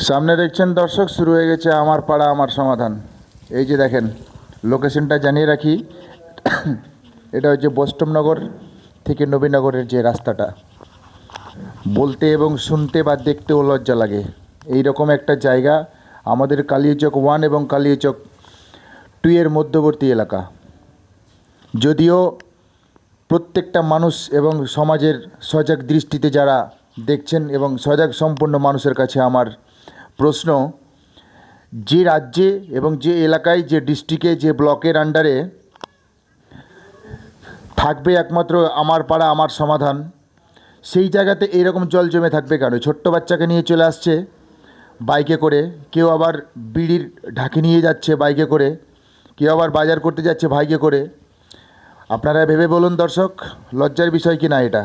সামনে দেখছেন দর্শক, শুরু হয়ে গেছে আমার পাড়া আমার সমাধান। এই যে দেখেন, লোকেশনটা জানিয়ে রাখি। এটা হচ্ছে বৈষ্ণবনগর থেকে নবীনগরের যে রাস্তাটা, বলতে এবং শুনতে বা দেখতেও লজ্জা লাগে। এই রকম একটা জায়গা আমাদের কালিয়াচক 1 এবং কালিয়াচক 2 এর মধ্যবর্তী এলাকা। যদিও প্রত্যেকটা মানুষ এবং সমাজের সজাগ দৃষ্টিতে যারা দেখছেন এবং সজাগ সম্পন্ন মানুষের কাছে আমার প্রশ্ন, যে রাজ্যে এবং যে এলাকায়, যে ডিস্ট্রিক্টে, যে ব্লকের আন্ডারে থাকবে একমাত্র আমার পাড়া আমার সমাধান, সেই জায়গাতে এইরকম জল জমে থাকবে কেন? ছোট্ট বাচ্চাকে নিয়ে চলে আসছে বাইকে করে, কেউ আবার বিড়ির ঢাকি নিয়ে যাচ্ছে বাইকে করে, কেউ আবার বাজার করতে যাচ্ছে বাইকে করে। আপনারা ভেবে বলুন দর্শক, লজ্জার বিষয় কি না এটা?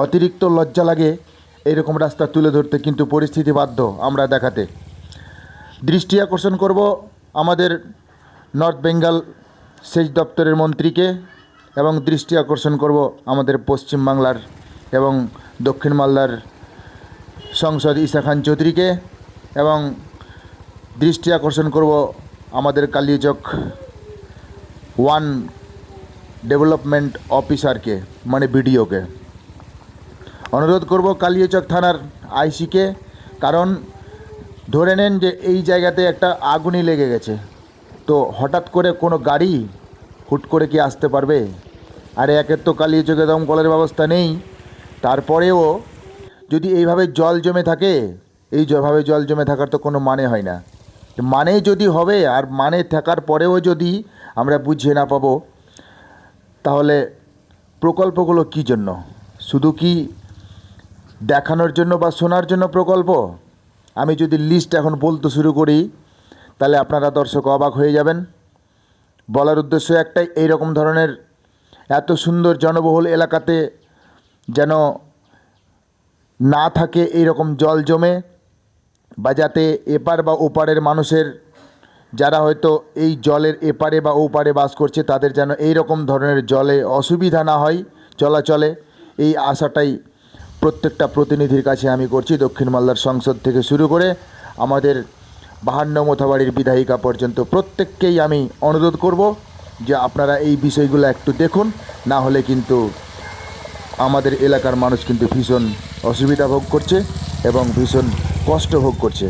অতিরিক্ত লজ্জা লাগে এইরকম রাস্তা তুলে ধরতে, কিন্তু পরিস্থিতি বাধ্য আমরা দেখাতে। দৃষ্টি আকর্ষণ করব আমাদের নর্থ বেঙ্গল সেচ দপ্তরের মন্ত্রীকে, এবং দৃষ্টি আকর্ষণ করব আমাদের পশ্চিম বাংলার এবং দক্ষিণ মালদার সংসদ ঈশা খান চৌধুরীকে, এবং দৃষ্টি আকর্ষণ করব আমাদের কালিয়াচক 1 ডেভেলপমেন্ট অফিসারকে, মানে বিডিওকে। অনুরোধ করব কালিয়াচক থানার আইসিকে, কারণ ধরে নেন যে এই জায়গাতে একটা আগুনই লেগে গেছে, তো হঠাৎ করে কোনো গাড়ি হুট করে কি আসতে পারবে? আর একের তো কালিয়াচকে দমকলের ব্যবস্থা নেই, তারপরেও যদি এইভাবে জল জমে থাকে, এইভাবে জল জমে থাকার তো কোনো মানে হয় না। মানে যদি হবে, আর মানে থাকার পরেও যদি আমরা বুঝে না পাবো, তাহলে প্রকল্পগুলো কী জন্য? শুধু কি দেখানোর জন্য বা শোনার জন্য প্রকল্প? আমি যদি লিস্ট এখন বলতে শুরু করি, তাহলে আপনারা দর্শক অবাক হয়ে যাবেন। বলার উদ্দেশ্য একটাই, এই রকম ধরনের এত সুন্দর জনবহুল এলাকাতে যেন না থাকে এই রকম জল জমে, বা যাতে এপার বা ওপারের মানুষের, যারা হয়তো এই জলের এপারে বা ওপারে বাস করছে, তাদের যেন এই রকম ধরনের জলে অসুবিধা না হয় চলাচলে। এই আশাটাই প্রত্যেকটা প্রতিনিধির কাছে আমি করছি, দক্ষিণ মালদার সংসদ থেকে শুরু করে আমাদের 52 মোথাবাড়ির বিধায়িকা পর্যন্ত প্রত্যেককেই আমি অনুরোধ করব যে আপনারা এই বিষয়গুলো একটু দেখুন, না হলে কিন্তু আমাদের এলাকার মানুষ কিন্তু ভীষণ অসুবিধা ভোগ করছে এবং ভীষণ কষ্ট ভোগ করছে।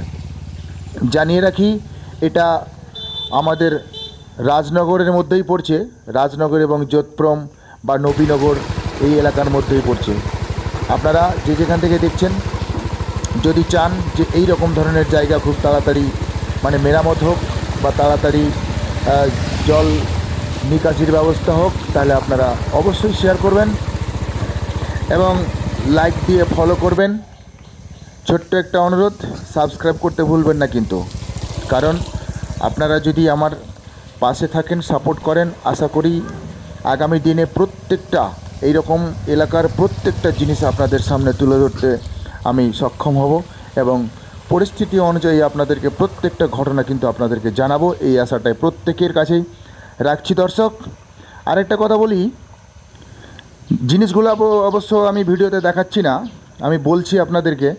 জানিয়ে রাখি, এটা আমাদের রাজনগরের মধ্যেই পড়ছে, রাজনগর এবং যোধপুর বা নবীনগর এই এলাকার মধ্যেই পড়ছে। আপনারা যে যেখান থেকে দেখছেন, যদি চান যে এই রকম ধরনের জায়গা খুব তাড়াতাড়ি মানে মেরামত হোক বা তাড়াতাড়ি জল নিকাশির ব্যবস্থা হোক, তাহলে আপনারা অবশ্যই শেয়ার করবেন এবং লাইক দিয়ে ফলো করবেন। ছোট্ট একটা অনুরোধ, সাবস্ক্রাইব করতে ভুলবেন না কিন্তু, কারণ আপনারা যদি আমার পাশে থাকেন, সাপোর্ট করেন, আশা করি আগামী দিনে প্রত্যেকটা এইরকম এলাকার প্রত্যেকটা জিনিস আপনাদের সামনে তুলে ধরতে আমি সক্ষম হব, এবং পরিস্থিতি অনুযায়ী আপনাদেরকে প্রত্যেকটা ঘটনা কিন্তু আপনাদেরকে জানাবো, এই আশাটাই প্রত্যেকের কাছেই রাখছি দর্শক। আরেকটা কথা বলি, জিনিসগুলো অবশ্য আমি ভিডিওতে দেখাচ্ছি না, আমি বলছি আপনাদেরকে।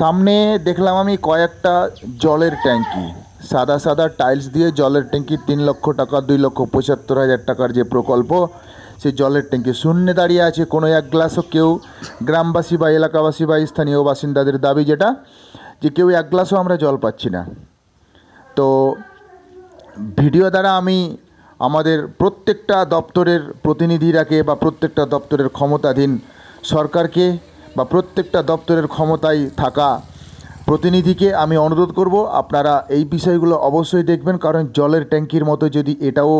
সামনে দেখলাম আমি কয়েকটা জলের ট্যাঙ্কি, সাদা সাদা টাইলস দিয়ে জলের ট্যাঙ্কি, 3 লক্ষ টাকা 2,75,000 টাকার যে প্রকল্প, সেই জলের ট্যাঙ্কি শূন্যে দাঁড়িয়ে আছে। কোনো এক গ্লাসও কেউ, গ্রামবাসী বা এলাকাবাসী বা স্থানীয় বাসিন্দাদের দাবি যেটা, যে কেউ এক গ্লাসও আমরা জল পাচ্ছি না। তো ভিডিও দ্বারা আমি আমাদের প্রত্যেকটা দপ্তরের প্রতিনিধিরাকে বা প্রত্যেকটা দপ্তরের ক্ষমতাধীন সরকারকে বা প্রত্যেকটা দপ্তরের ক্ষমতায় থাকা প্রতিনিধিকে আমি অনুরোধ করব, আপনারা এই বিষয়গুলো অবশ্যই দেখবেন, কারণ জলের ট্যাঙ্কির মতো যদি এটাও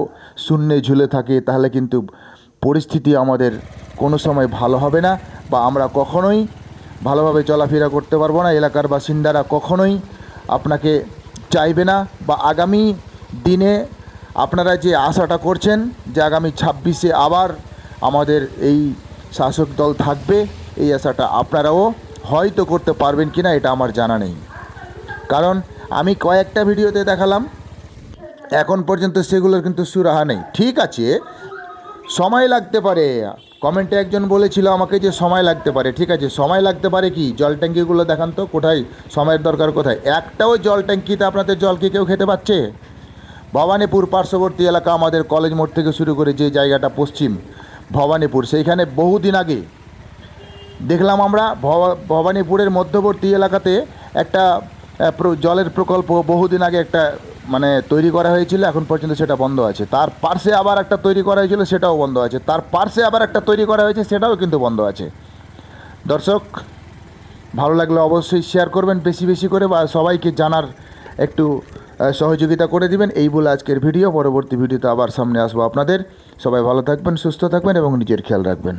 শূন্যে ঝুলে থাকে, তাহলে কিন্তু পরিস্থিতি আমাদের কোনো সময় ভালো হবে না, বা আমরা কখনোই ভালোভাবে চলাফেরা করতে পারবো না। এলাকার বাসিন্দারা কখনোই আপনাকে চাইবে না, বা আগামী দিনে আপনারা যে আশাটা করছেন যে আগামী 26-এ আবার আমাদের এই শাসক দল থাকবে, এই আশাটা আপনারাও হয়তো করতে পারবেন কি না এটা আমার জানা নেই, কারণ আমি কয়েকটা ভিডিওতে দেখালাম, এখন পর্যন্ত সেগুলোর কিন্তু সুরাহা নেই। ঠিক আছে, সময় লাগতে পারে। কমেন্টে একজন বলেছিল আমাকে যে সময় লাগতে পারে, ঠিক আছে, সময় লাগতে পারে কি, জল ট্যাঙ্কিগুলো দেখান তো কোথায় সময়ের দরকার কোথায়? একটাও জল ট্যাঙ্কিতে আপনাদের জল কি কেউ খেতে পাচ্ছে? ভবানীপুর পার্শ্ববর্তী এলাকা, আমাদের কলেজ মোড় থেকে শুরু করে যে জায়গাটা পশ্চিম ভবানীপুর, সেইখানে বহুদিন আগে দেখলাম আমরা ভবানীপুরের মধ্যবর্তী এলাকাতে একটা জলের প্রকল্প বহুদিন আগে একটা মানে তৈরি করা হয়েছিল, এখন পর্যন্ত সেটা বন্ধ আছে। তার পার্শ্বে আবার একটা তৈরি করা হয়েছিল, সেটাও বন্ধ আছে। তার পার্শ্বে আবার একটা তৈরি করা হয়েছে, সেটাও কিন্তু বন্ধ আছে। দর্শক, ভালো লাগলে অবশ্যই শেয়ার করবেন বেশি বেশি করে, বা সবাইকে জানার একটু সহযোগিতা করে দিবেন। এই বলে আজকের ভিডিও, পরবর্তী ভিডিওতে আবার সামনে আসবো আপনাদের। সবাই ভালো থাকবেন, সুস্থ থাকবেন এবং নিজের খেয়াল রাখবেন।